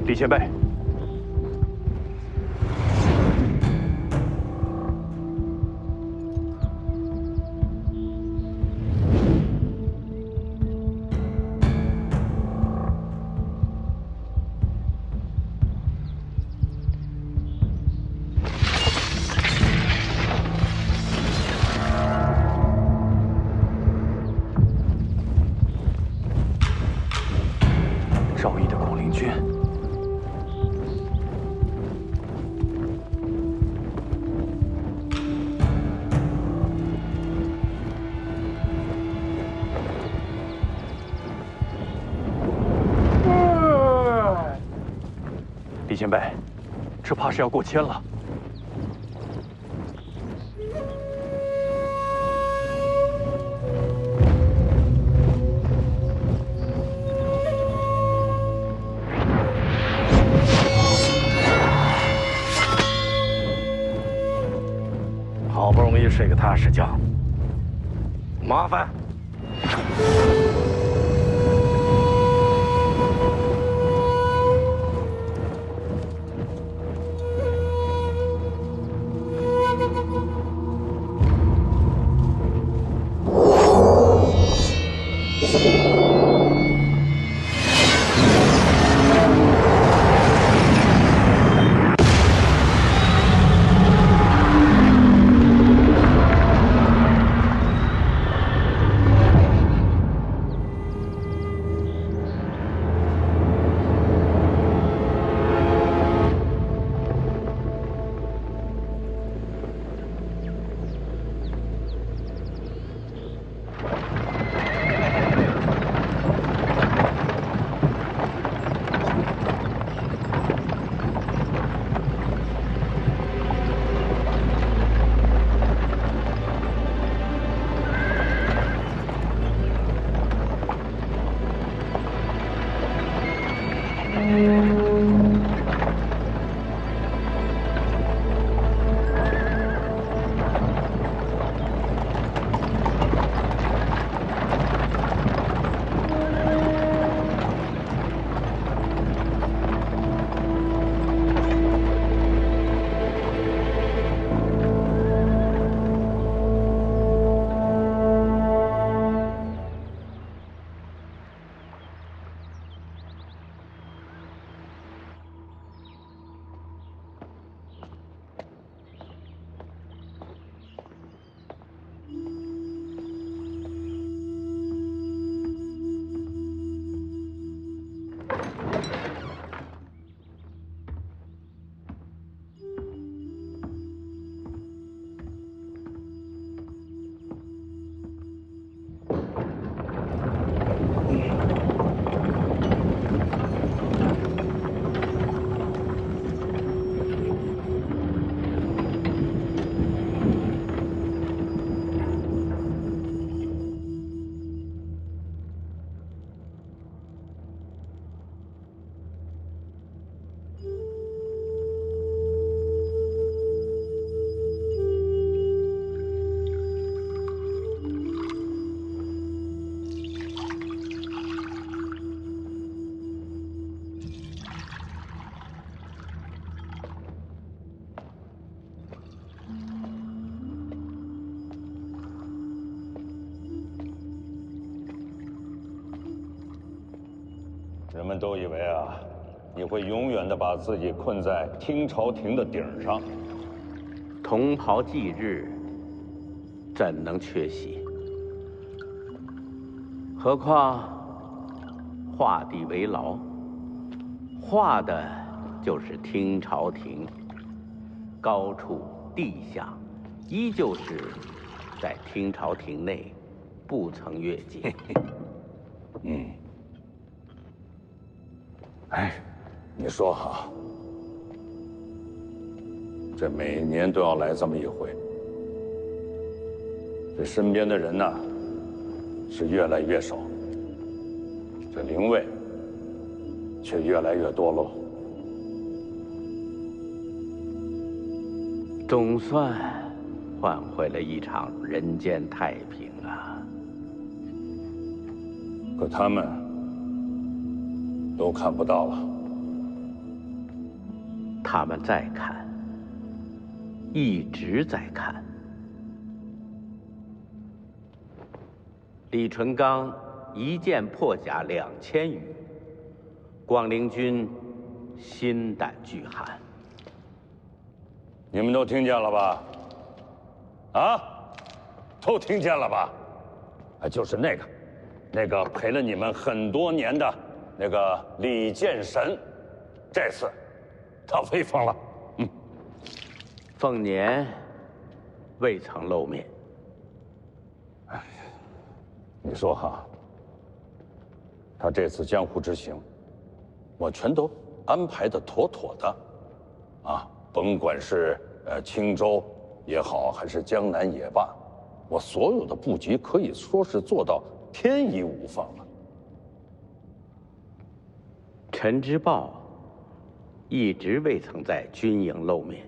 李前辈，赵毅的广陵军。 李前辈，这怕是要过千了。好不容易睡个踏实觉，麻烦。 人们都以为啊，你会永远的把自己困在听朝廷的顶上。同袍忌日，怎能缺席？何况画地为牢，画的就是听朝廷。高处地下，依旧是在听朝廷内，不曾越界。嗯。哎，你说好。这每年都要来这么一回。这身边的人呢，是越来越少，这灵位却越来越多喽。总算换回了一场人间太平啊！可他们都看不到了。他们在看，一直在看。李淳罡一剑破甲2000余，广陵军心胆俱寒。你们都听见了吧？啊，都听见了吧？啊，就是那个陪了你们很多年的那个李剑神，这次他威风了。凤年未曾露面。你说哈，他这次江湖之行，我全都安排的妥妥的，啊，甭管是青州也好，还是江南也罢，我所有的布局可以说是做到天衣无缝了。陈之豹一直未曾在军营露面，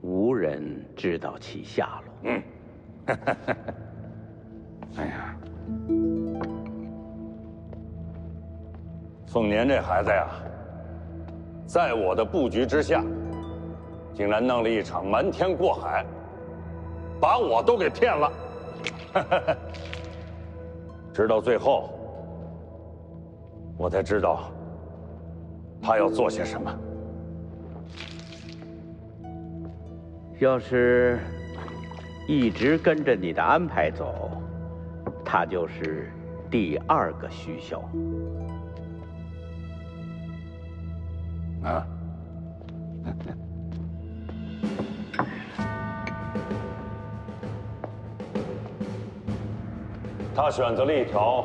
无人知道其下落。哎呀，凤年这孩子呀，在我的布局之下，竟然弄了一场瞒天过海，把我都给骗了。直到最后，我才知道他要做些什么。要是一直跟着你的安排走，他就是第2个徐骁。啊，他选择了一条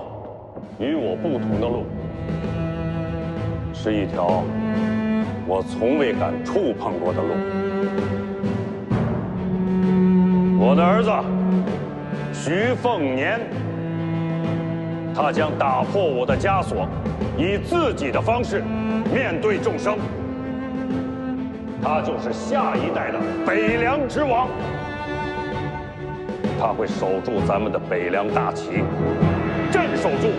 与我不同的路，是一条我从未敢触碰过的路。我的儿子徐凤年，他将打破我的枷锁，以自己的方式面对众生。他就是下一代的北凉之王，他会守住咱们的北凉大旗，镇守住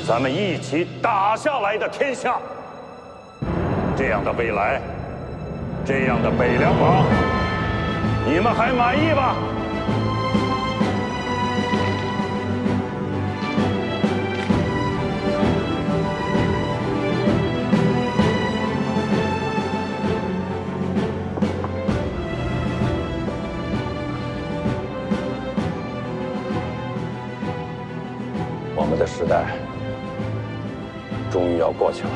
咱们一起打下来的天下。这样的未来，这样的北凉王，你们还满意吧？我们的时代终于要过去了。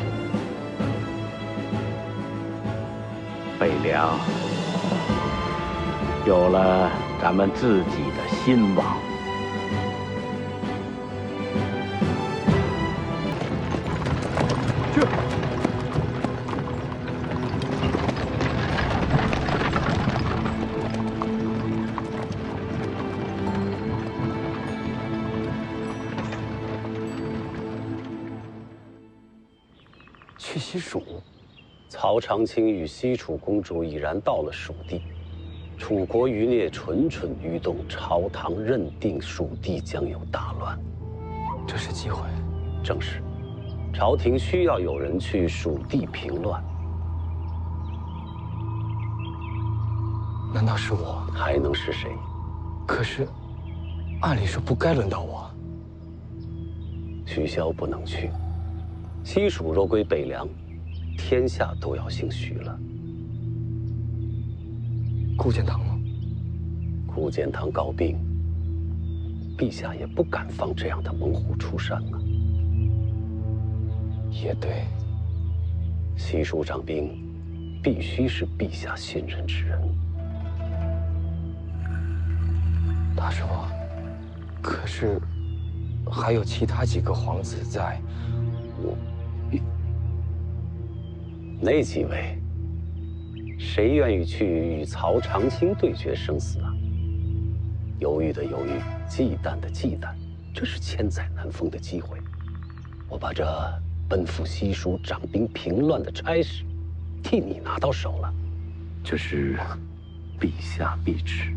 北凉有了咱们自己的新王。去。去西蜀，曹长卿与西楚公主已然到了蜀地，楚国余孽蠢蠢欲动，朝堂认定蜀地将有大乱。这是机会。正是，朝廷需要有人去蜀地平乱。难道是我？还能是谁？可是，按理说不该轮到我。徐骁不能去。西蜀若归北凉，天下都要姓徐了。顾建堂呢？顾建堂告病，陛下也不敢放这样的猛虎出山呢。也对，西蜀掌兵必须是陛下信任之人。大叔，可是还有其他几个皇子在，那几位谁愿意去与曹长青对决生死啊？犹豫的犹豫，忌惮的忌惮，这是千载难逢的机会。我把这奔赴西蜀掌兵平乱的差事，替你拿到手了，这是陛下必知。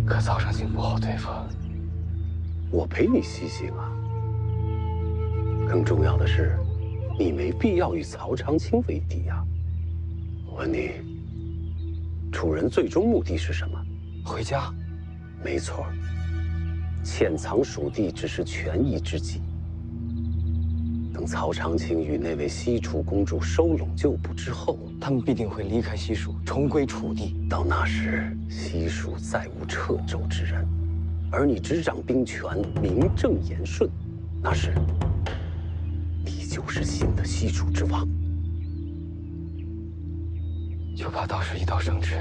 可曹长青不好对付，我陪你西行啊。更重要的是，你没必要与曹长青为敌啊。我问你，楚人最终目的是什么？回家。没错，潜藏蜀地只是权宜之计。等曹长青与那位西楚公主收拢旧部之后，他们必定会离开西蜀，重归楚地。到那时，西蜀再无掣肘之人，而你执掌兵权，名正言顺，那时你就是新的西楚之王。就怕到时一道圣旨，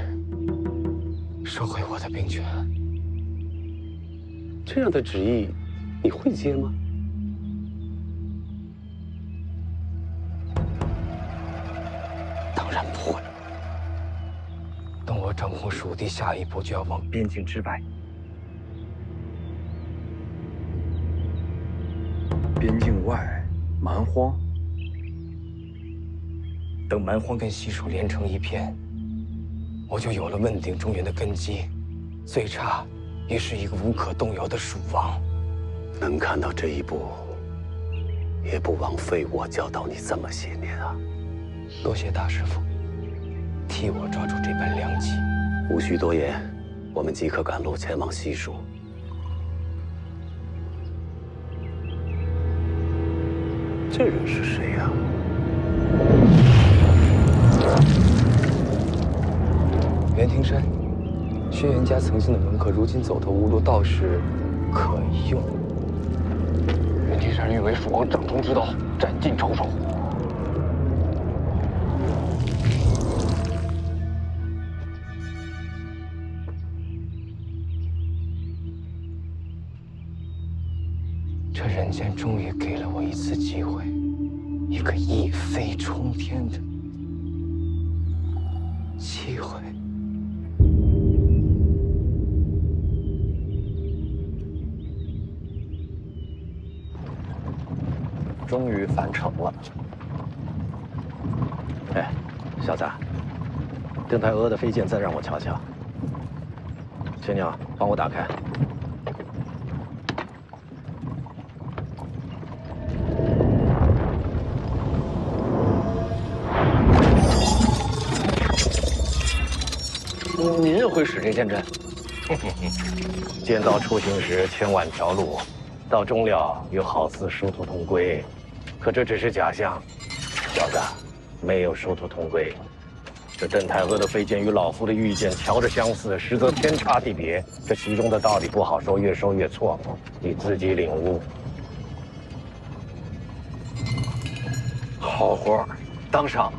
收回我的兵权。这样的旨意，你会接吗？当然不会。等我掌控蜀地，下一步就要往边境之外。边境外，蛮荒。等蛮荒跟西蜀连成一片，我就有了问鼎中原的根基，最差也是一个无可动摇的蜀王。能看到这一步，也不枉费我教导你这么些年啊！多谢大师傅，替我抓住这般良机。无需多言，我们即刻赶路前往西蜀。这人是谁呀？袁庭山，轩辕家曾经的门客，如今走投无路，倒是可用。袁庭山欲为蜀王掌中之刀，斩尽仇手。这人间终于给了我一次机会，一个一飞冲天的机会。终于返程了。哎，小子，邓太阿的飞剑再让我瞧瞧。青鸟，帮我打开。您也会使这剑阵？剑道初行时千万条路，到终了又好似殊途同归。可这只是假象，小子，没有殊途同归。这邓太阿的飞剑与老夫的御剑瞧着相似，实则天差地别。这其中的道理不好说，越说越错，你自己领悟。好活，当上。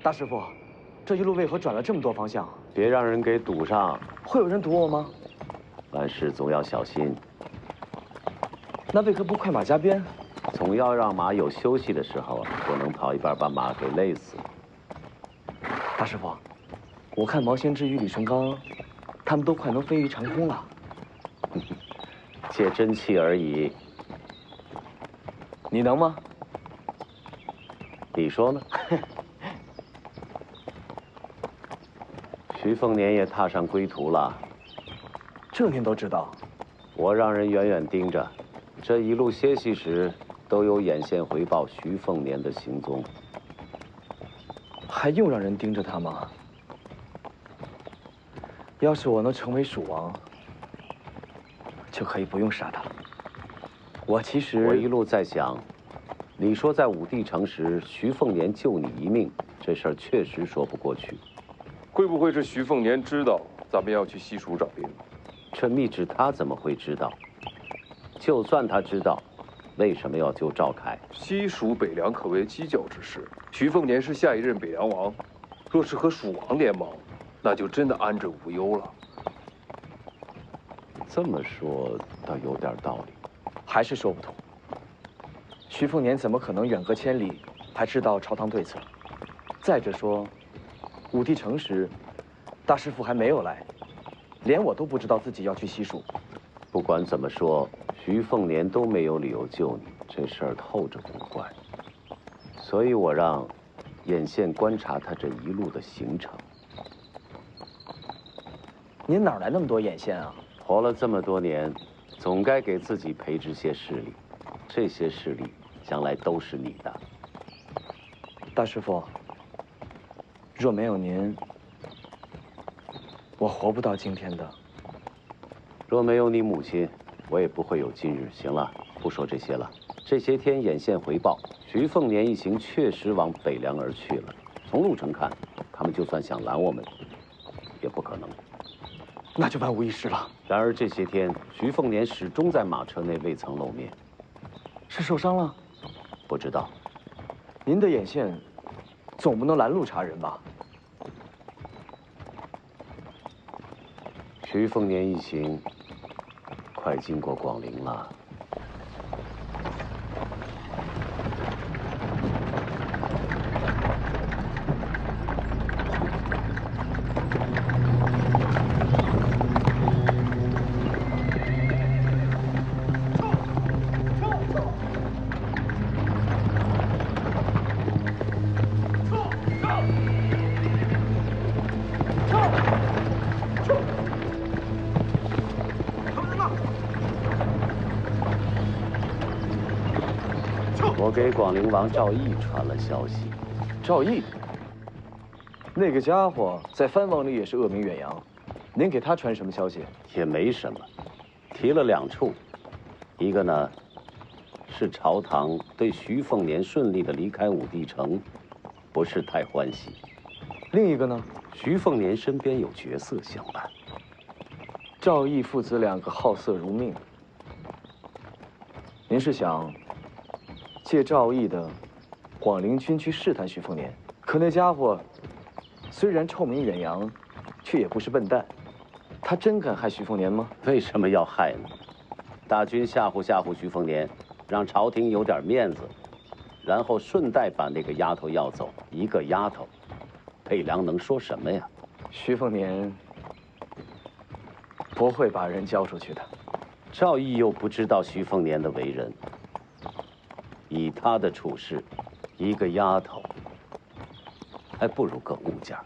大师傅，这一路为何转了这么多方向？别让人给堵上。会有人堵我吗？办事总要小心，那为何不快马加鞭？总要让马有休息的时候啊，不能跑一半把马给累死。大师傅，我看毛先知与李淳罡，他们都快能飞于长空了。借真气而已。你能吗？你说呢？徐凤年也踏上归途了。这您都知道？我让人远远盯着，这一路歇息时都有眼线回报徐凤年的行踪。还用让人盯着他吗？要是我能成为蜀王，就可以不用杀他了。我一路在想，你说在武帝城时，徐凤年救你一命，这事儿确实说不过去。会不会是徐凤年知道咱们要去西蜀找兵？这密旨他怎么会知道？就算他知道，为什么要救赵凯？西蜀北凉可谓犄角之势，徐凤年是下一任北凉王，若是和蜀王联盟，那就真的安枕无忧了。这么说倒有点道理，还是说不通。徐凤年怎么可能远隔千里，还知道朝堂对策？再者说，武帝城时，大师傅还没有来，连我都不知道自己要去西蜀。不管怎么说，徐凤年都没有理由救你，这事儿透着古怪。所以我让眼线观察他这一路的行程。您哪来那么多眼线啊？活了这么多年，总该给自己培植些势力，这些势力将来都是你的。大师傅，若没有您，我活不到今天的。若没有你母亲，我也不会有今日。行了，不说这些了。这些天眼线回报，徐凤年一行确实往北凉而去了。从路程看，他们就算想拦我们，也不可能。那就万无一失了。然而这些天，徐凤年始终在马车内未曾露面。是受伤了？不知道。您的眼线，总不能拦路查人吧？徐凤年一行快经过广陵了。我给广陵王赵毅传了消息。赵毅，那个家伙在藩王里也是恶名远扬，您给他传什么消息？也没什么，提了2处，一个呢，是朝堂对徐凤年顺利的离开武帝城不是太欢喜；另一个呢，徐凤年身边有角色相伴。赵毅父子2个好色如命，您是想借赵毅的广陵军去试探徐凤年？可那家伙虽然臭名远扬，却也不是笨蛋。他真敢害徐凤年吗？为什么要害呢？大军吓唬吓唬徐凤年，让朝廷有点面子，然后顺带把那个丫头要走。一个丫头，北凉能说什么呀？徐凤年不会把人交出去的。赵毅又不知道徐凤年的为人，以他的处事，一个丫头还不如个物件。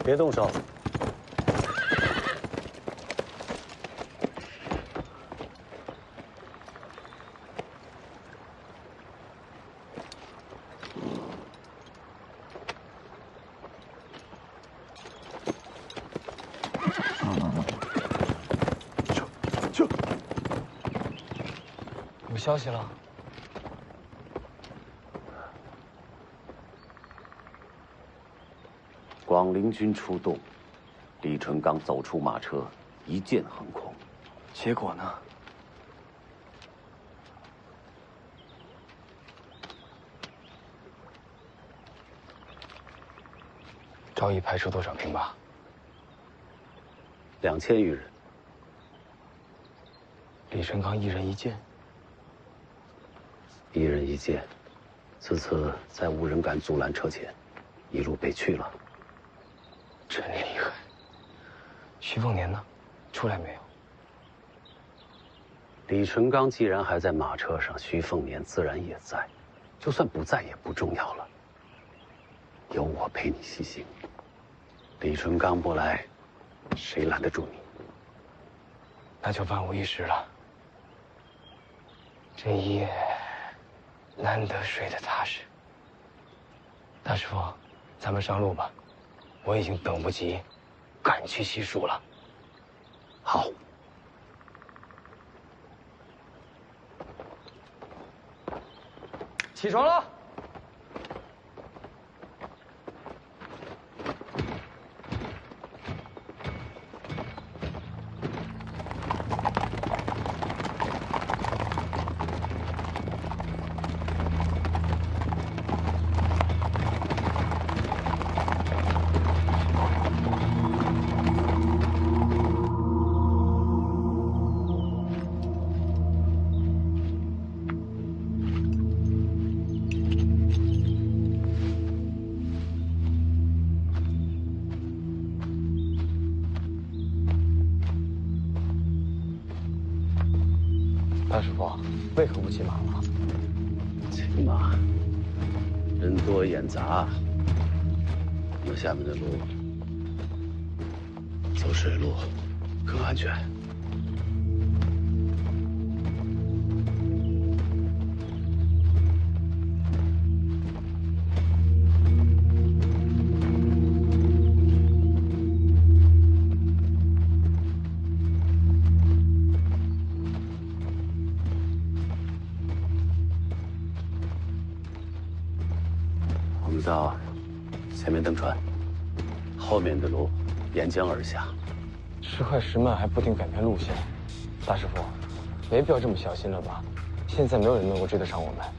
别动手！有消息了？广陵军出动，李淳刚走出马车，一剑横空。结果呢？赵毅派出多少兵马？2000余人。李淳刚一人一剑。一人一剑，此次再无人敢阻拦车前，一路被去了。真厉害！徐凤年呢？出来没有？李淳刚既然还在马车上，徐凤年自然也在，就算不在也不重要了。有我陪你西行。李淳刚不来，谁拦得住你？那就万无一失了。这一夜难得睡得踏实。大师傅，咱们上路吧，我已经等不及，赶去西蜀了。好。起床了。大师傅，为何不骑马了？骑马，人多眼杂。那下面的路，走水路更安全。到前面登船，后面的路沿江而下。石快石慢还不停改变路线，大师傅，没必要这么小心了吧？现在没有人能够追得上我们。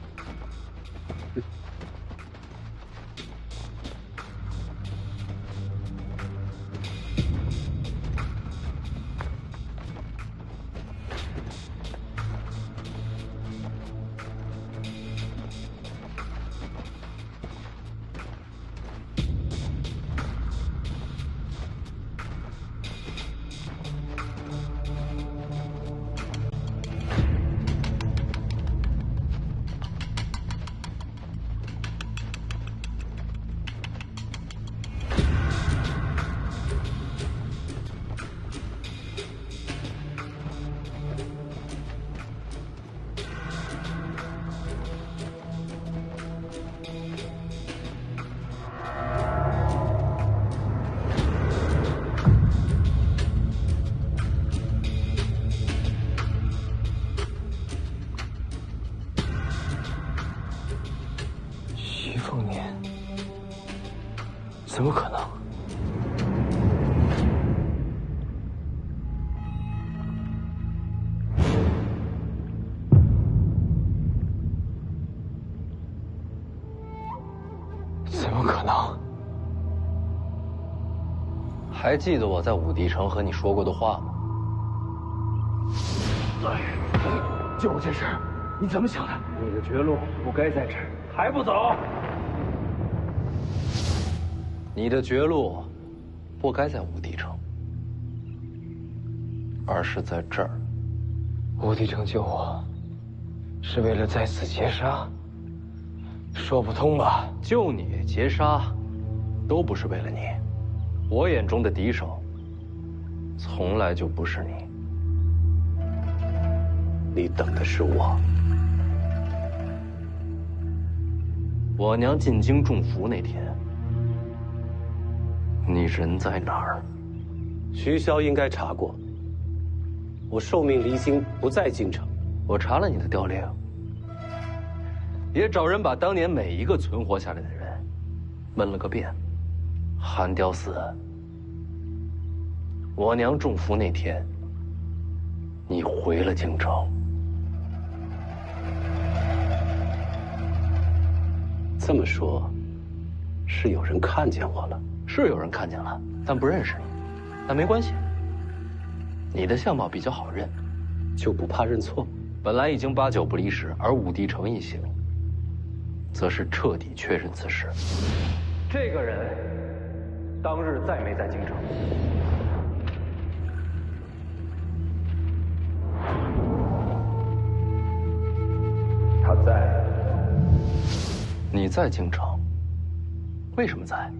怎么可能？怎么可能？还记得我在武帝城和你说过的话吗？就这事，你怎么想的？你的绝路不该在这儿，还不走？你的绝路不该在武帝城，而是在这儿。武帝城救我，是为了在此劫杀？说不通吧？就你劫杀，都不是为了你。我眼中的敌手，从来就不是你。你等的是我。我娘进京中伏那天，你人在哪儿？徐骁应该查过。我受命离京，不在京城。我查了你的调令，也找人把当年每一个存活下来的人问了个遍。韩雕死，我娘中伏那天，你回了京城。这么说，是有人看见我了？是有人看见了，但不认识你。但没关系，你的相貌比较好认，就不怕认错？本来已经8、9不离10，而武帝城一行，则是彻底确认此事。这个人当日再没在京城。他在。你在京城，为什么在？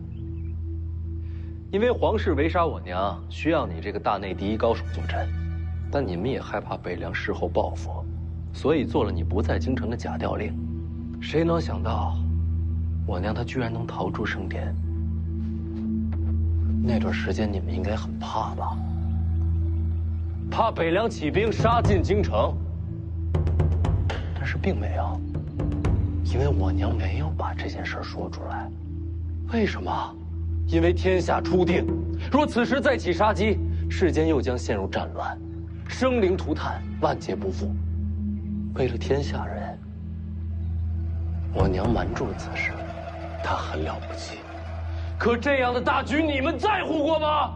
因为皇室围杀我娘，需要你这个大内第一高手坐镇，但你们也害怕北凉事后报复，所以做了你不在京城的假调令。谁能想到，我娘她居然能逃出升天？那段时间你们应该很怕吧？怕北凉起兵杀进京城，但是并没有。因为我娘没有把这件事说出来，为什么？因为天下初定，若此时再起杀机，世间又将陷入战乱，生灵涂炭，万劫不复。为了天下人，我娘瞒住了此事。她很了不起，可这样的大局，你们在乎过吗？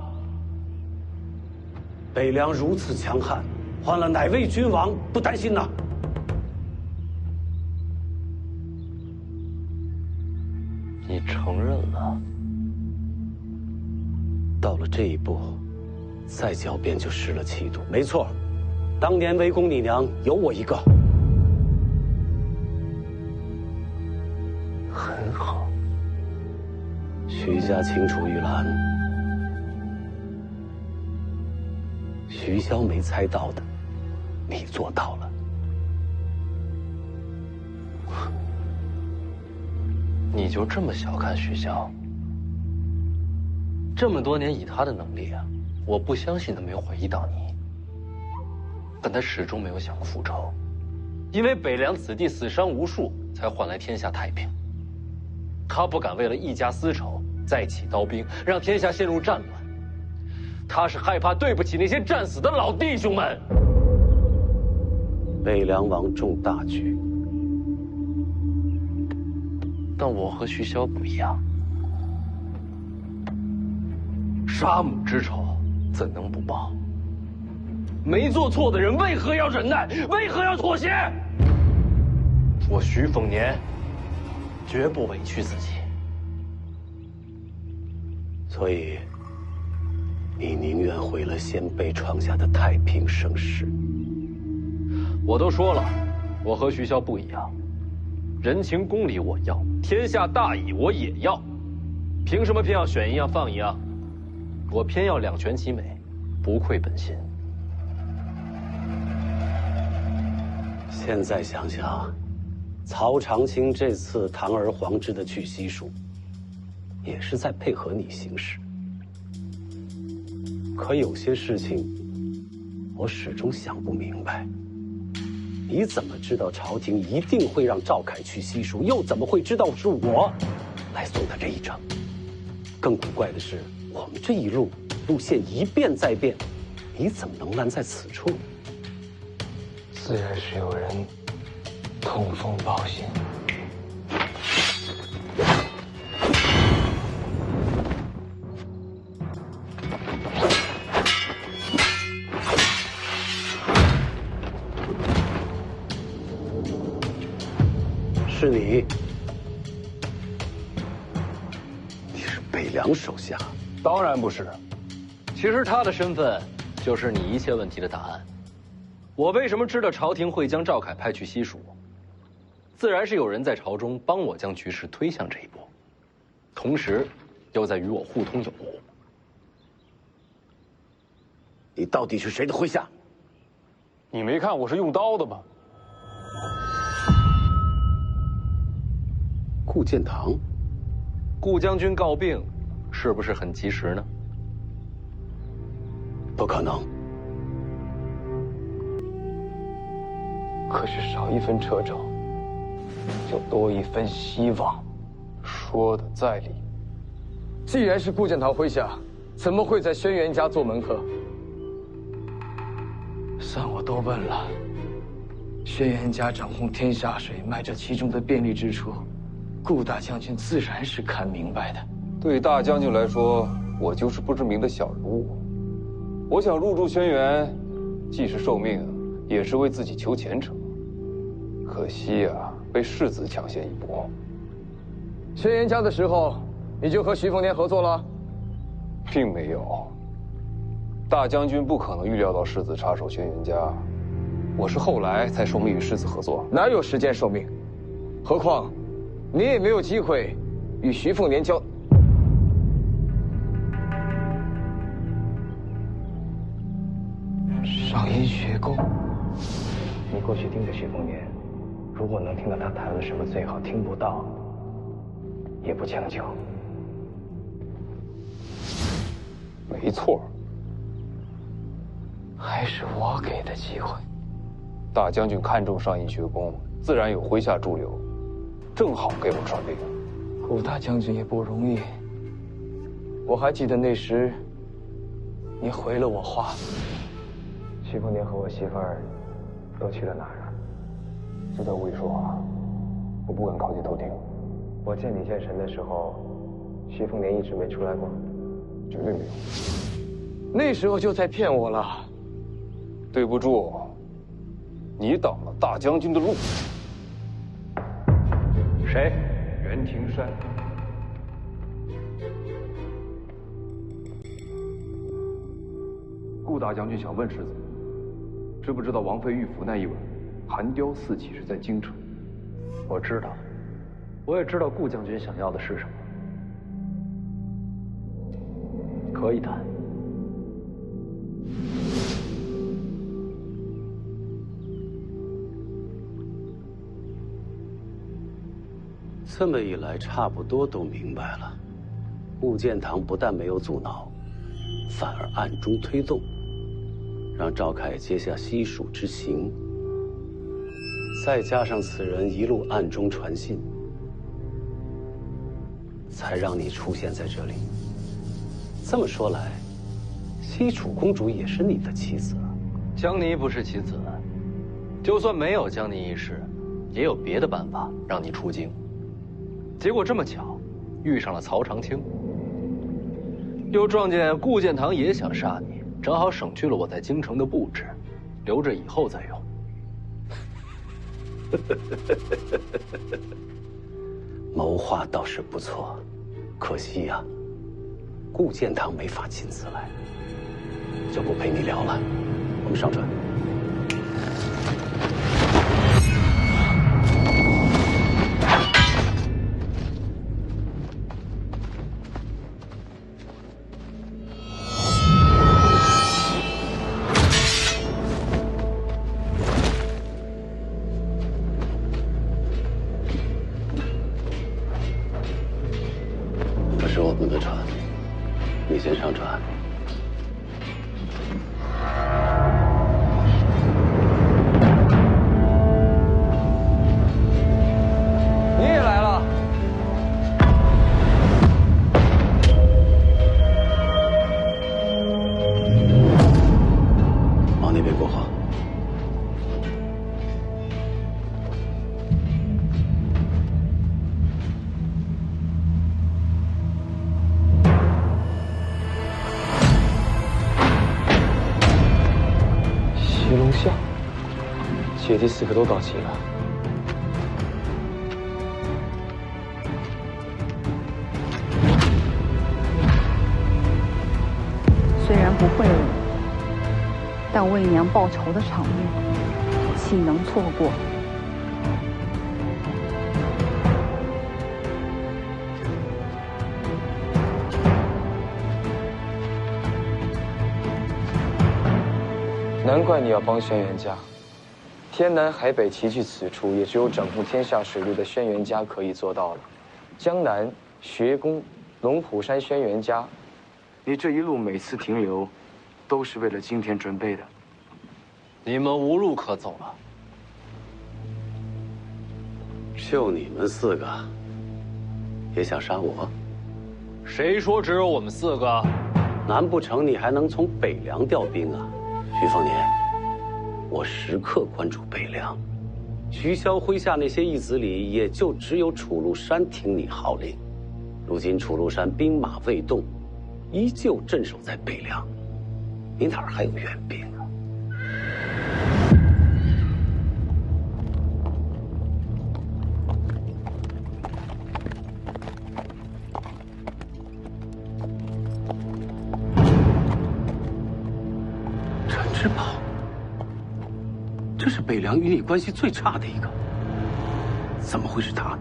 北凉如此强悍，换了哪位君王不担心呢？你承认了？到了这一步，再狡辩就失了气度。没错，当年围攻你娘有我一个。很好。徐家清楚玉兰，徐骁没猜到的，你做到了。你就这么小看徐骁？这么多年以他的能力啊，我不相信他没有怀疑到你。但他始终没有想过复仇，因为北凉子弟死伤无数，才换来天下太平。他不敢为了一家私仇再起刀兵，让天下陷入战乱。他是害怕对不起那些战死的老弟兄们。北凉王重大局。但我和徐骁不一样，杀母之仇怎能不报？没做错的人为何要忍耐？为何要妥协？我徐凤年绝不委屈自己。所以，你宁愿毁了先辈创下的太平盛世？我都说了，我和徐骁不一样。人情公理我要，天下大义我也要，凭什么偏要选一样放一样？我偏要两全其美，不愧本心。现在想想，曹长青这次堂而皇之的去西蜀，也是在配合你行事。可有些事情，我始终想不明白。你怎么知道朝廷一定会让赵凯去西蜀？又怎么会知道是我来送他这一程？更古怪的是，我们这一路线一变再变，你怎么能拦在此处？自然是有人通风报信。是你？你是北凉手下？当然不是。其实他的身份就是你一切问题的答案。我为什么知道朝廷会将赵凯派去西蜀？自然是有人在朝中帮我将局势推向这一步，同时又在与我互通有无。你到底是谁的麾下？你没看我是用刀的吗？顾建堂，顾将军告病，是不是很及时呢？不可能。可是少一分掣肘，就多一分希望。说的在理。既然是顾建堂麾下，怎么会在轩辕家做门客？算我多问了。轩辕家掌控天下水，脉这其中的便利之处，顾大将军自然是看明白的。对大将军来说，我就是不知名的小人物。我想入驻轩辕，既是受命，也是为自己求前程。可惜啊，被世子抢先一步。轩辕家的时候，你就和徐凤年合作了？并没有。大将军不可能预料到世子插手轩辕家，我是后来才受命与世子合作。哪有时间受命？何况，你也没有机会与徐凤年交。上阴学宫，你过去盯着徐凤年，如果能听到他谈了什么，最好听不到，也不强求。没错，还是我给的机会。大将军看重上阴学宫，自然有麾下驻留，正好给我传令。顾大将军也不容易。我还记得那时，你回了我话。徐凤年和我媳妇儿都去了哪儿啊？就在屋里说话，我不敢靠近偷听。我见你见神的时候，徐凤年一直没出来过，绝对没有。那时候就在骗我了。对不住，你挡了大将军的路。谁？袁庭山。顾大将军想问世子，知不知道王妃遇伏那一晚，寒雕四起是在京城？我知道，我也知道顾将军想要的是什么。可以谈。这么一来，差不多都明白了。顾建堂不但没有阻挠，反而暗中推动，让赵凯接下西蜀之行。再加上此人一路暗中传信，才让你出现在这里。这么说来，西楚公主也是你的妻子了。江离不是妻子，就算没有江离一事，也有别的办法让你出京。结果这么巧，遇上了曹长青，又撞见顾建堂也想杀你，正好省去了我在京城的布置，留着以后再用。谋划倒是不错，可惜呀，顾建堂没法亲自来，就不陪你聊了。我们上船。这是我们的船，你先上船。你也来了。往那边过河。骑龙像，姐弟4个都到齐了。虽然不会武，但为娘报仇的场面，岂能错过？难怪你要帮轩辕家。天南海北齐聚此处，也只有掌控天下水路的轩辕家可以做到了。江南、学宫、龙虎山轩辕家，你这一路每次停留，都是为了今天准备的。你们无路可走了。就你们4个，也想杀我？谁说只有我们4个？难不成你还能从北凉调兵啊？徐凤年，我时刻关注北凉。徐骁麾下那些义子里，也就只有楚禄山听你号令。如今楚禄山兵马未动，依旧镇守在北凉，你哪儿还有援兵啊？陈之宝，这是北凉与你关系最差的一个，怎么会是他？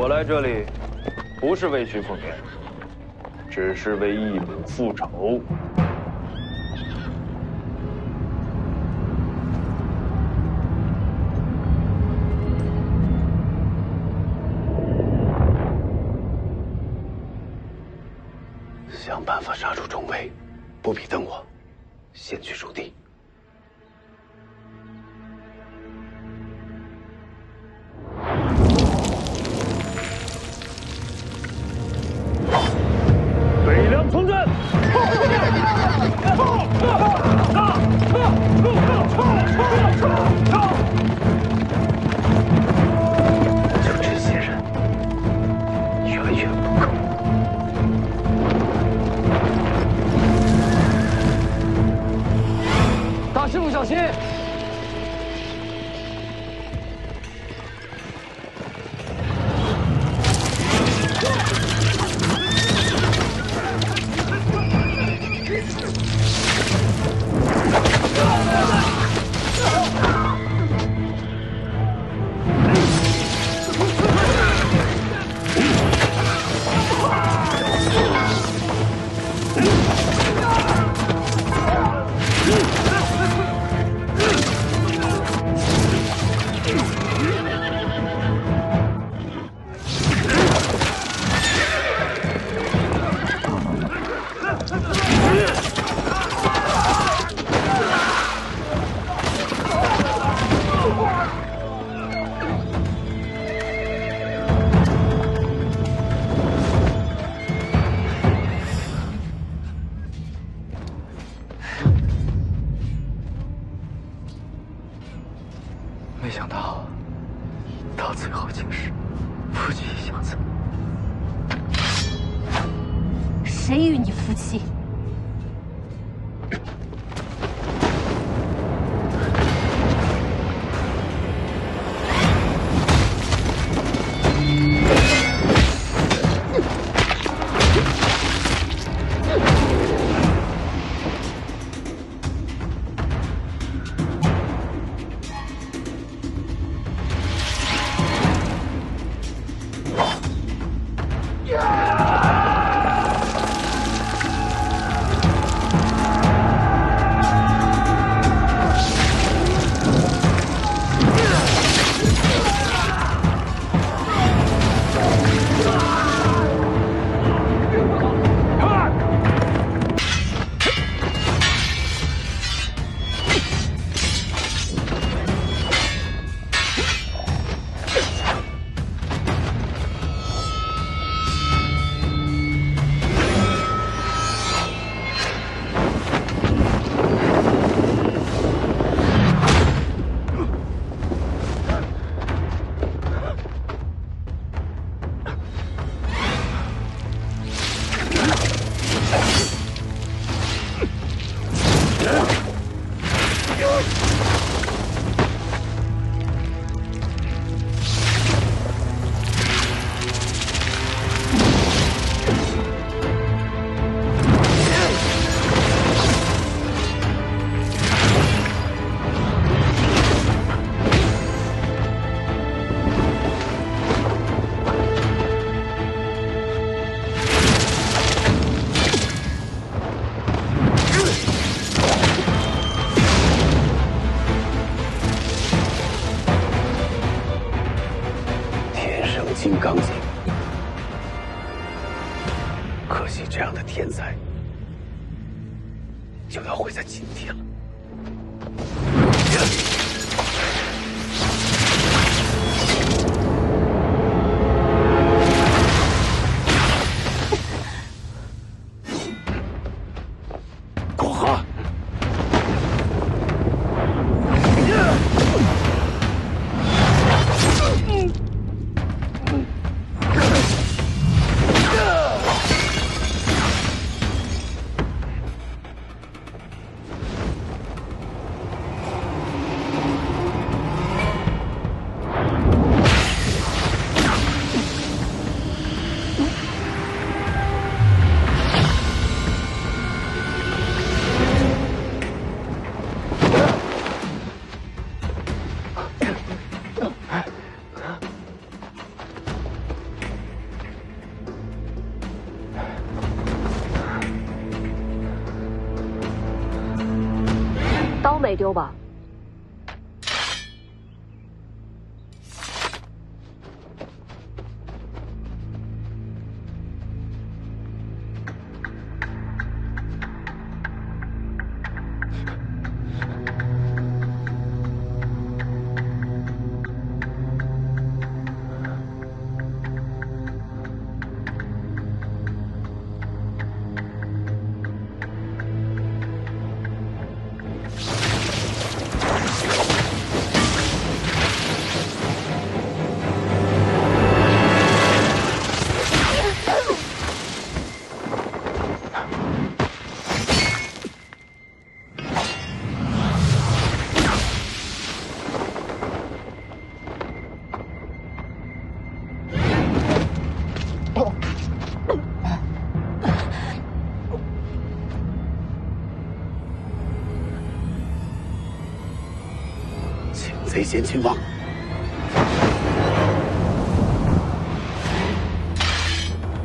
我来这里，不是为徐凤年，只是为义母复仇。想办法杀出重围，不必等我，先去蜀地。北凉从军！就这些人，远远不够。大师傅小心！天灾，就要毁在今天了。广寒，刀没丢吧？贼先擒王，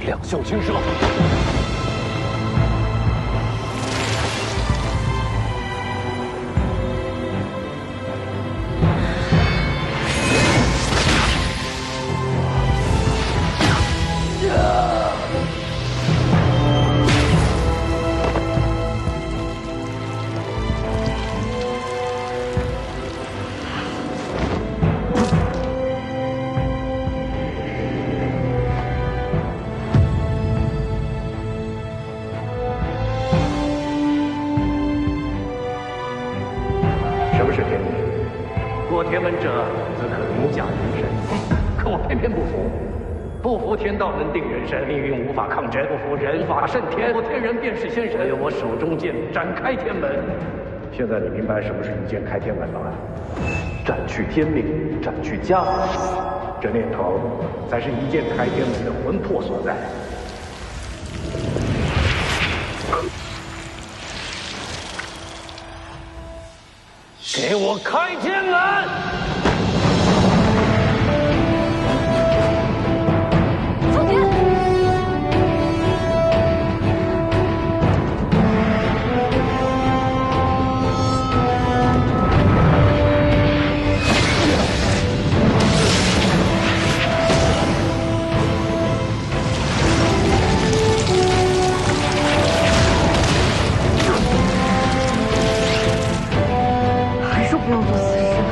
两袖轻射。什么是天命？过天门者，则可凌驾人神。可我偏偏不服，不服天道能定人神，命运无法抗争；不服人法胜天，我天人便是仙神。有我手中剑展开天门。现在你明白什么是一剑开天门了？斩去天命，斩去家法，这念头才是一剑开天门的魂魄所在。给我开天门！凤年，还是不要做死事吧。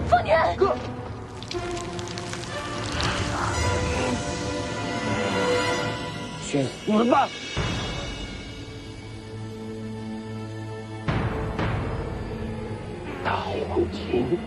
凤年，哥，去死吧！大黄金。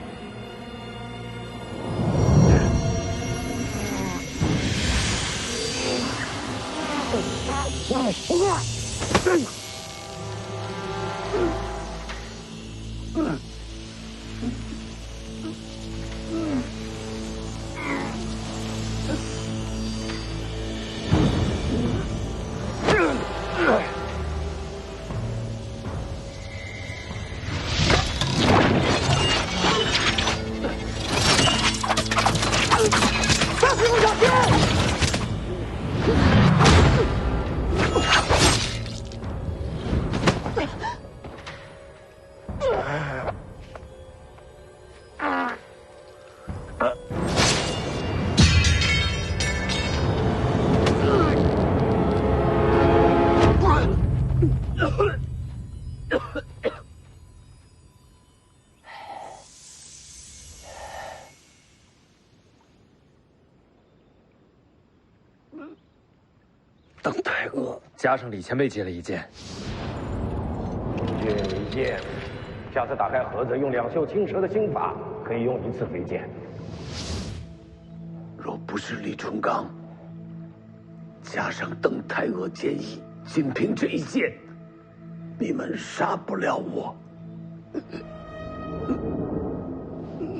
邓太阿加上李前辈接了一剑。一剑一剑，下次打开盒子，用两袖青蛇的心法，可以用1次飞剑。若不是李淳刚，加上邓太阿剑意，仅凭这一剑，你们杀不了我。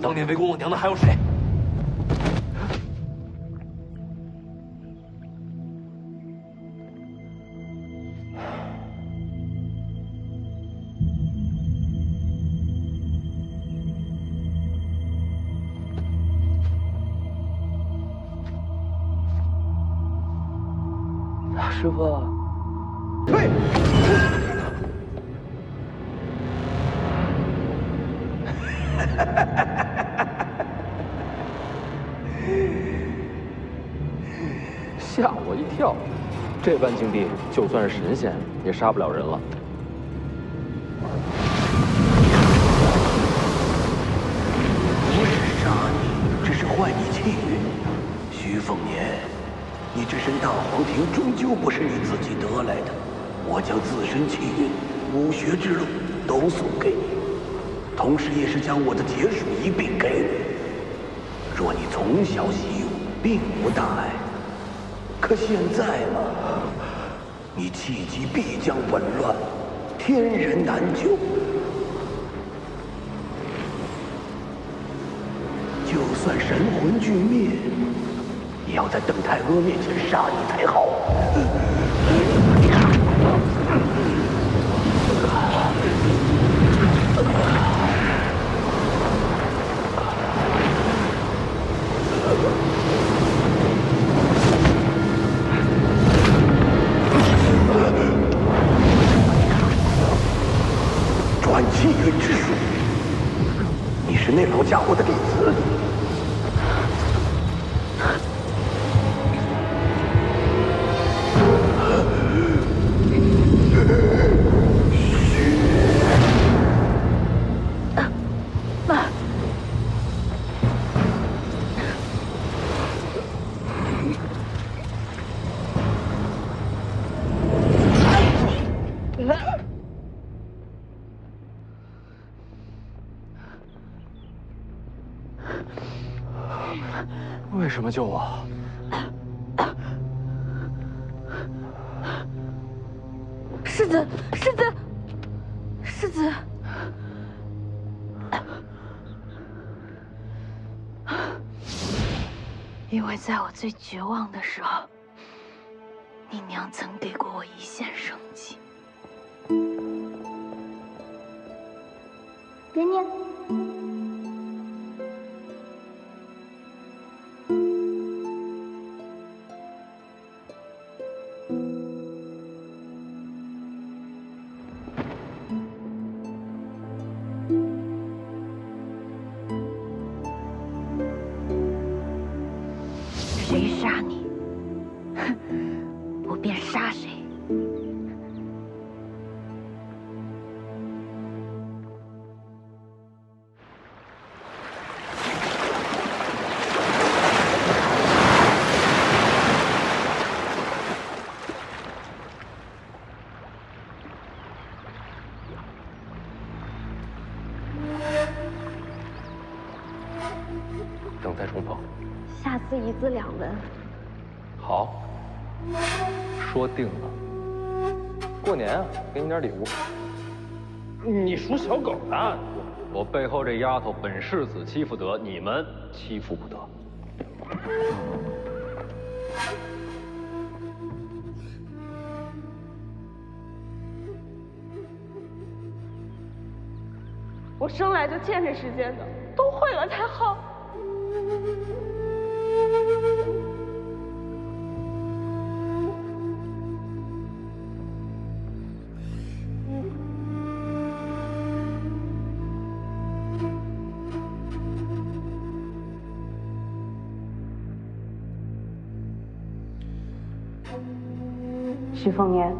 当年围攻我娘的还有谁？师傅，退！吓我一跳！这般境地，就算是神仙也杀不了人了。不是杀你，只是坏你气运。徐凤年，你这身大黄庭终究不是你自己得来的，我将自身气运、武学之路都送给你，同时也是将我的劫数一并给你。若你从小习武，并无大碍。可现在嘛，你气机必将紊乱，天人难救。就算神魂俱灭，也要在邓太阿面前杀你才好。转气运之术，你是那老家伙的弟子。为什么救我？世子，世子，世子！因为在我最绝望的时候，你娘曾给过我一线生机。给你。谁杀你，哼，我便杀谁。等待重逢。下次一字两文。好，说定了。过年啊，给你点礼物。你属小狗的！我背后这丫头本世子欺负得，你们欺负不得。我生来就欠这世间的，都会了才好。徐凤年，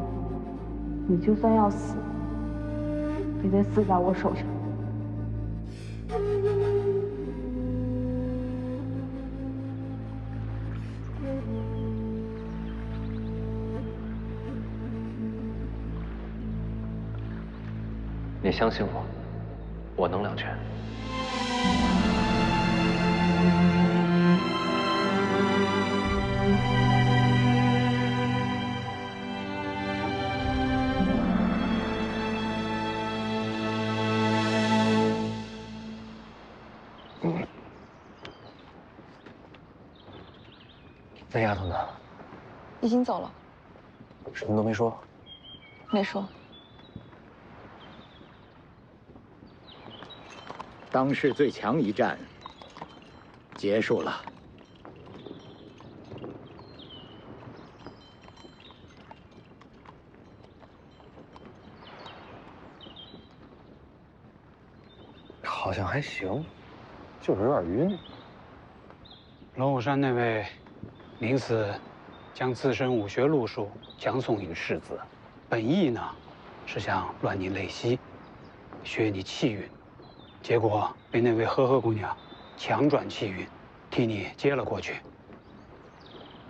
你就算要死，也得死在我手上。相信我，我能两全。那丫头呢？已经走了。什么都没说？没说。当世最强一战结束了。好像还行，就是有点晕。龙虎山那位临死将自身武学路数讲诵于世子，本意呢是想乱你泪息，削你气运，结果被那位呵呵姑娘强转气运，替你接了过去。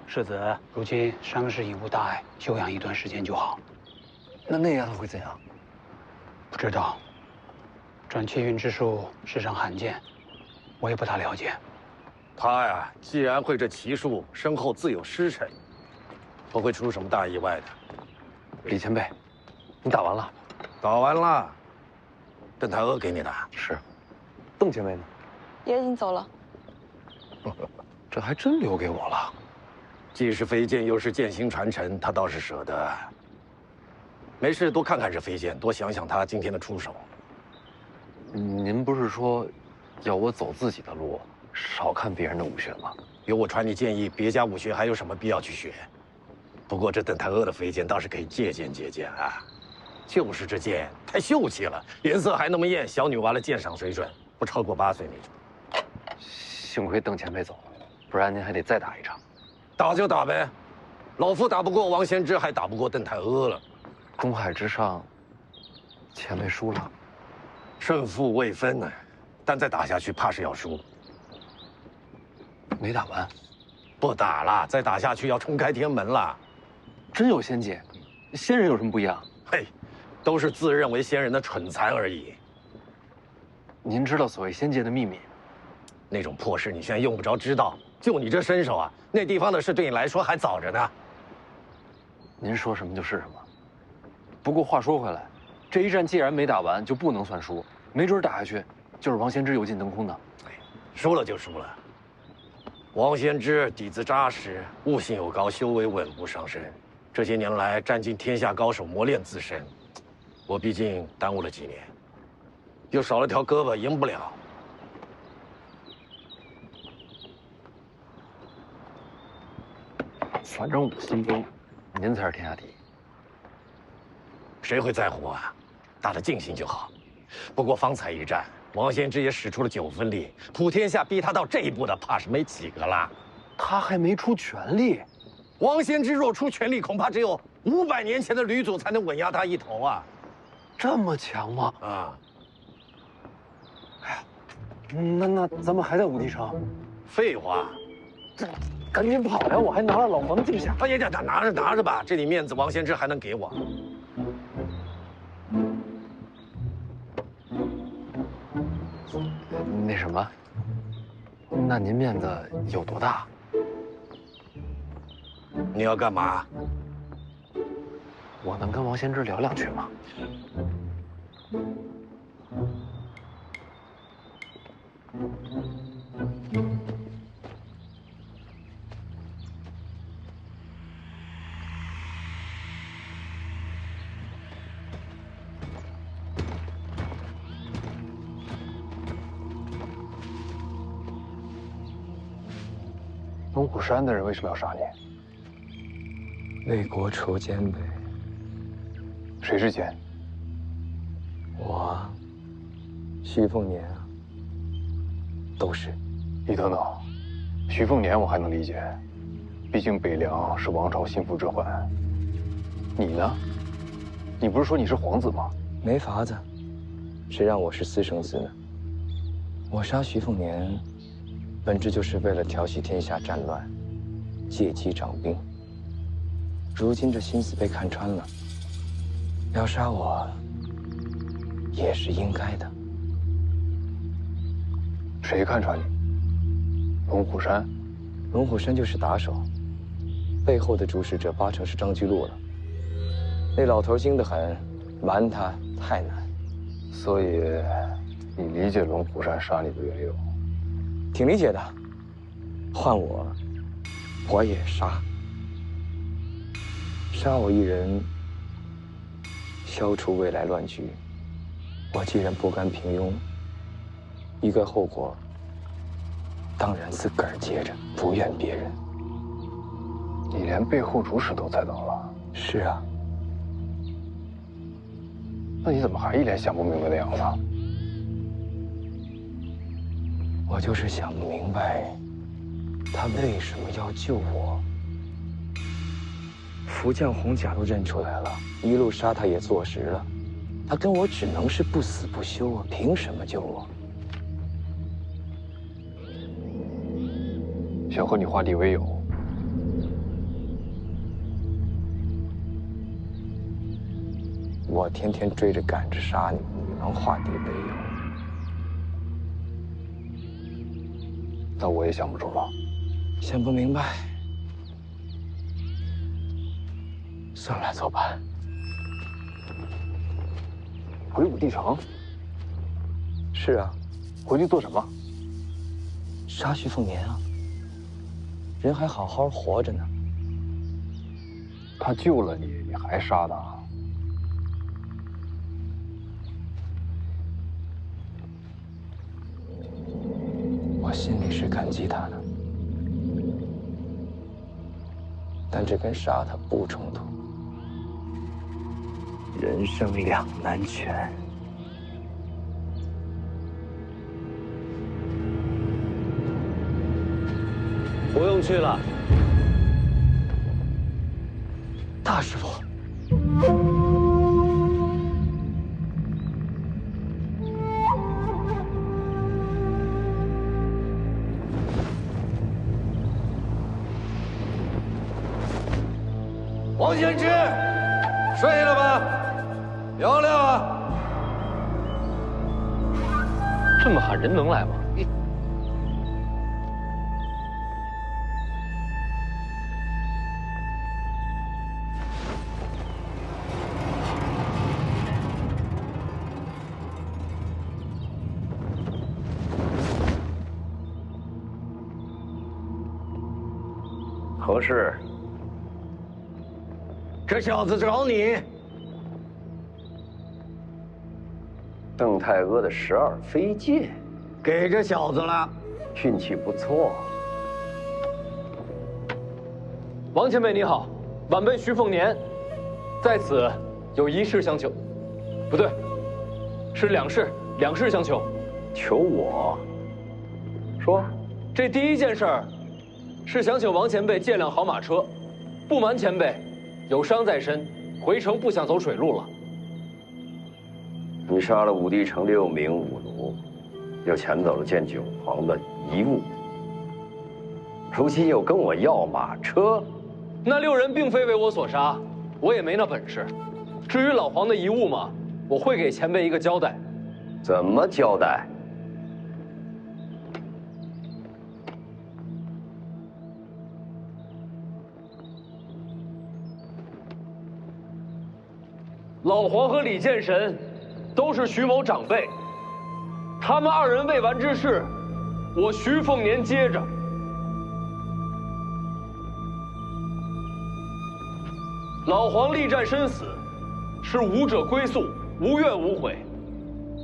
世子如今伤势已无大碍，休养一段时间就好。那丫头会怎样？不知道。转气运之术世上罕见，我也不大了解。他呀，既然会这奇术，身后自有师承，不会出什么大意外的。李前辈，你打完了？打完了。邓太阿给你的。是。邓前辈呢？也已经走了。这还真留给我了。既是飞剑，又是剑心传承，他倒是舍得。没事，多看看这飞剑，多想想他今天的出手。您不是说要我走自己的路，少看别人的武学吗？有我传你建议，别家武学还有什么必要去学？不过这邓太阿的飞剑倒是可以借鉴借鉴啊。就是这剑太秀气了，颜色还那么艳，小女娃的鉴赏水准不超过8岁那种。幸亏邓前辈走了，不然您还得再打一场。打就打呗，老夫打不过王仙芝，还打不过邓太阿了。东海之上，前辈输了。胜负未分呢，但再打下去怕是要输。没打完，不打了，再打下去要冲开天门了。真有仙界，仙人有什么不一样？嘿，都是自认为仙人的蠢材而已。您知道所谓仙界的秘密？那种破事你现在用不着知道。就你这身手啊，那地方的事对你来说还早着呢。您说什么就是什么。不过话说回来，这一战既然没打完，就不能算输。没准打下去，就是王仙芝油尽灯枯呢。输了就输了。王仙芝底子扎实，悟性又高，修为稳步上升。这些年来占尽天下高手，磨练自身。我毕竟耽误了几年，又少了条胳膊，赢不了。反正我心中，您才是天下第一。谁会在乎啊？打得尽兴就好。不过方才一战，王仙芝也使出了9分力，普天下逼他到这一步的，怕是没几个了。他还没出全力。王仙芝若出全力，恐怕只有500年前的吕祖才能稳压他一头啊！这么强吗？啊！哎呀，那咱们还在武帝城？废话，赶紧跑呀！我还拿了老黄镜下。哎呀，拿着吧，这点面子王仙芝还能给我？那什么，那您面子有多大？你要干嘛？我能跟王仙芝聊2句吗？龙虎山的人为什么要杀你？为国除奸呗。谁是奸？我，徐凤年啊，都是。伊藤脑，徐凤年我还能理解，毕竟北凉是王朝心腹之患。你呢？你不是说你是皇子吗？没法子，谁让我是私生子呢？我杀徐凤年，本质就是为了调息天下战乱，借机长兵。如今这心思被看穿了，要杀我，也是应该的。谁看穿你？龙虎山？龙虎山就是打手，背后的主使者八成是张居禄了。那老头精得很，瞒他太难。所以，你理解龙虎山杀你的缘由？挺理解的。换我，我也杀。杀我一人，消除未来乱局。我既然不甘平庸，一个后果，当然自个儿接着，不怨别人。你连背后主使都猜到了？是啊。那你怎么还一脸想不明白的样子？我就是想不明白，他为什么要救我。福将红甲都认出来了，一路杀他也坐实了，他跟我只能是不死不休啊！凭什么救我？想和你化敌为友。我天天追着赶着杀你，能化敌为友？那我也想不出了。想不明白，算了，走吧。回武帝城？是啊。回去做什么？杀徐凤年啊！人还好好活着呢。他救了你，你还杀他？我心里是感激他的，但这跟杀他不冲突。人生两难全。不用去了。大师傅。王先知，睡了吧？漂亮啊！这么喊人能来吗？何事？这小子找你。邓太阿的12飞剑，给这小子了，运气不错。王前辈你好，晚辈徐凤年，在此有一事相求。不对，是两事相求。求我？说。这第一件事儿，是想请王前辈借辆好马车。不瞒前辈，有伤在身，回城不想走水路了。你杀了武帝城6名武奴，又抢走了见九皇的遗物，如今又跟我要马车。那6人并非为我所杀，我也没那本事。至于老皇的遗物嘛，我会给前辈一个交代。怎么交代？老皇和李剑神都是徐某长辈，他们2人未完之事，我徐凤年接着。老皇力战身死，是武者归宿，无怨无悔。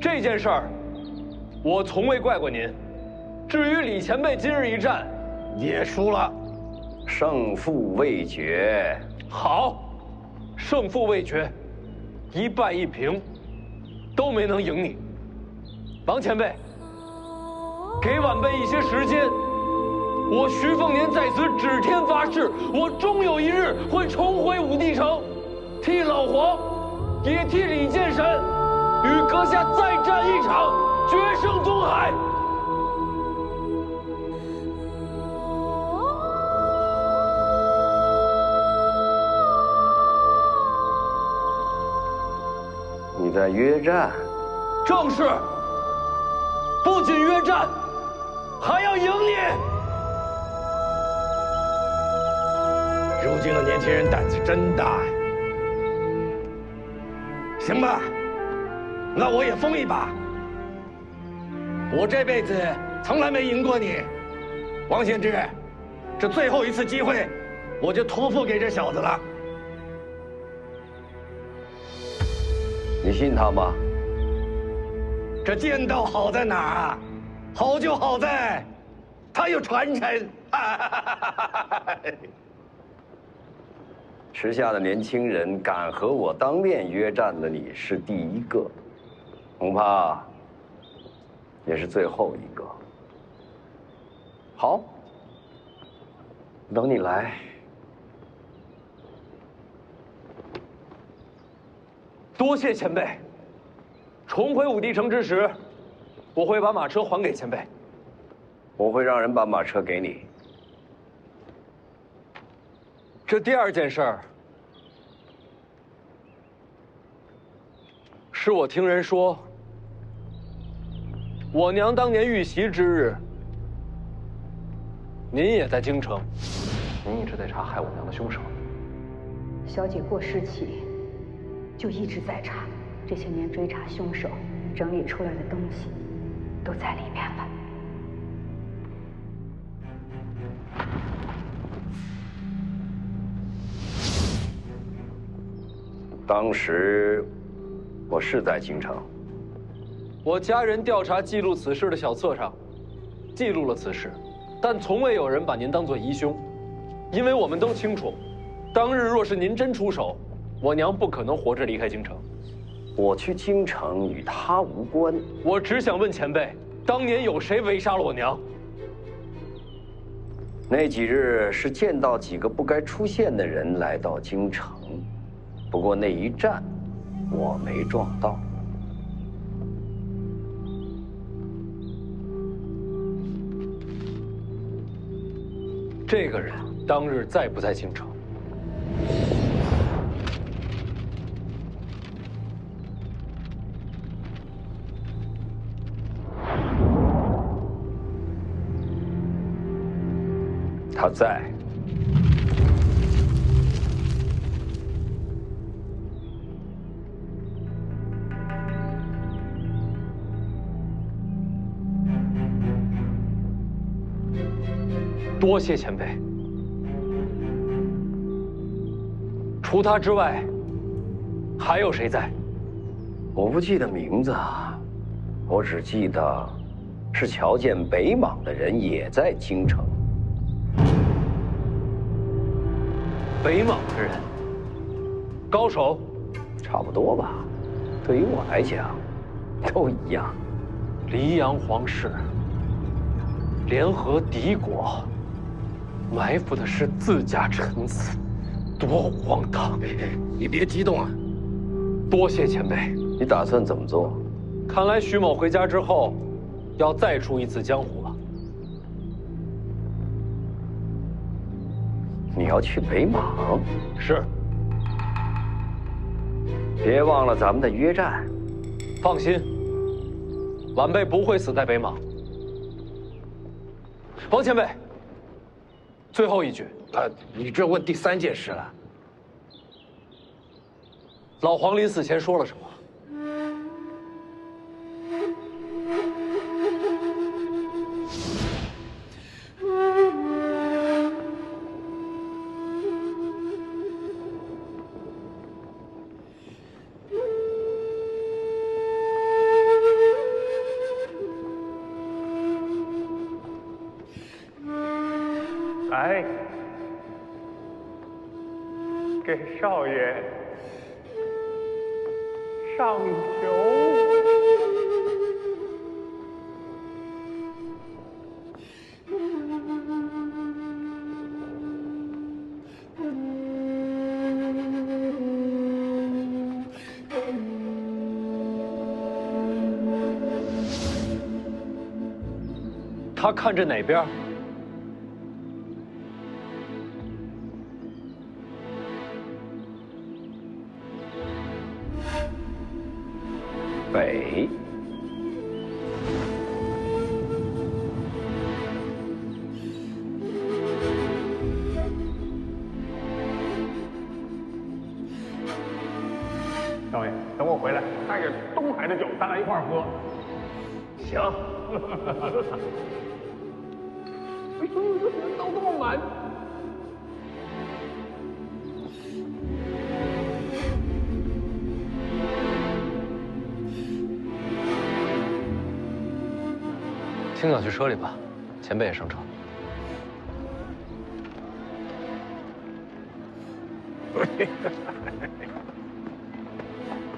这件事儿，我从未怪过您。至于李前辈今日一战，也输了，胜负未决。好，胜负未决，1败1平，都没能赢你。王前辈，给晚辈一些时间，我徐凤年在此指天发誓，我终有一日会重回武帝城，替老皇，也替李剑神，与阁下再战一场，决胜东海。你在约战？正是。不仅约战，还要赢你。如今的年轻人胆子真大呀！行吧，那我也疯一把。我这辈子从来没赢过你，王献之，这最后一次机会，我就托付给这小子了。你信他吗？这剑道好在哪儿啊？好就好在，它有传承。时下的年轻人敢和我当面约战的，你是第一个，恐怕也是最后一个。好，等你来。多谢前辈。重回武帝城之时，我会把马车还给前辈。我会让人把马车给你。这第二件事儿，是我听人说，我娘当年遇袭之日，您也在京城。您一直在查害我娘的凶手。小姐过世起，就一直在查。这些年追查凶手，整理出来的东西，都在里面了。当时我是在京城。我家人调查记录此事的小册上，记录了此事，但从未有人把您当作疑凶，因为我们都清楚，当日若是您真出手，我娘不可能活着离开京城。我去京城与他无关。我只想问前辈，当年有谁围杀了我娘？那几日是见到几个不该出现的人来到京城，不过那一战，我没撞到。这个人当日在不在京城？他在。多谢前辈。除他之外，还有谁在？我不记得名字，我只记得是瞧见北莽的人也在京城。北莽之人，高手，差不多吧。对于我来讲，都一样。黎阳皇室联合敌国，埋伏的是自家臣子，多荒唐！你别激动啊！多谢前辈。你打算怎么做？看来徐某回家之后，要再出一次江湖了。你要去北莽？是。别忘了咱们的约战。放心，晚辈不会死在北莽。王前辈，最后一句。你这问第三件事了。老黄临死前说了什么？来，给少爷上酒。他看着哪边？北。的酒，咱俩一块儿喝。行。哎呦，这人都这么满。清早去车里吧，前辈也上车。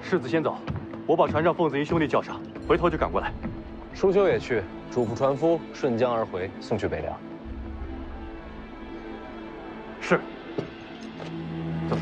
世子先走，我把船上凤子营兄弟叫上，回头就赶过来。舒修也去，嘱咐船夫顺江而回，送去北凉。是。走。